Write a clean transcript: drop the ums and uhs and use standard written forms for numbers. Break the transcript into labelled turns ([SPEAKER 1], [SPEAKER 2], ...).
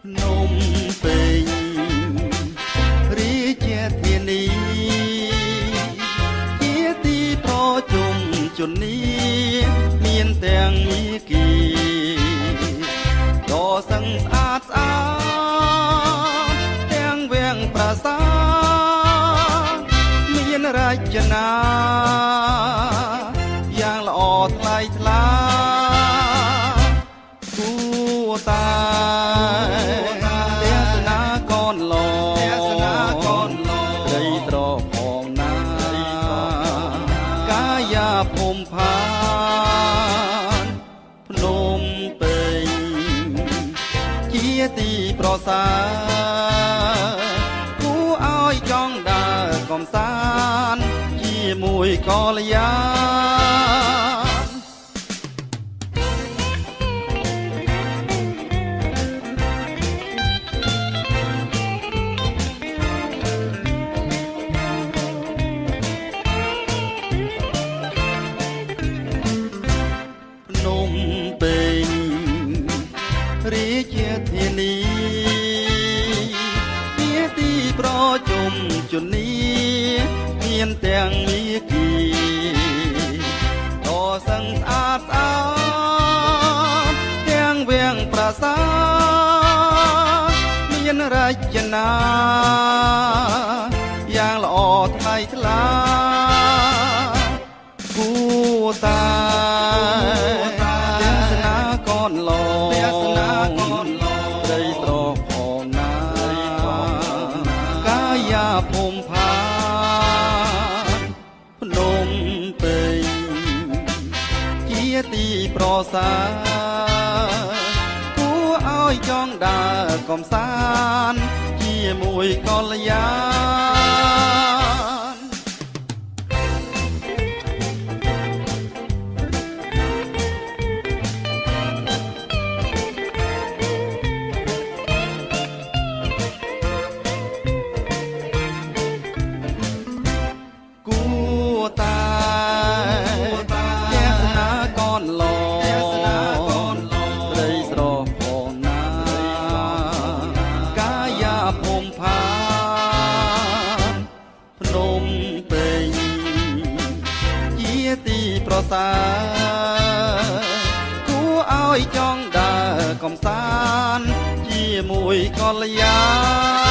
[SPEAKER 1] ភ្នំពេញរាជាធានីជាទីប្រជុំជននីមានទាំងមាគីដ៏សឹងស្អាតស្អាតទាំងវាំងប្រាសាទមានរចនាយ៉ាងល្អថ្លៃថ្លាគួរតែទេសនាកនឡដីត្រផងណាកាយាភូមិផានភ្នំពេញជាទីប្រសើរគួរឲ្យចង់ដើរកំសាន្តជាមួយកល្យាភ្នំពេញរាជាធានីជាទីប្រជុំជននីមានទាំងមាគីដ៏សឹងស្អាតស្អាតទាំងវាំងប្រាសាទមានរចនាយ៉ាងល្អថ្លៃថ្លាគួរតែទេសនាកនឡដីត្រផងណាកាយាភូមិផានភ្នំពេញជាទីប្រសើរគួរឲ្យចង់ដើរកំសាន្តជាមួយកល្យាណគួរតែទេសនាកនឡដីស្រស់ផងណាកាយាភូមិផានភ្នំពេញជាទីប្រសើរគួរឲ្យចង់ដើរកំសាន្តជាមួយកល្យាណ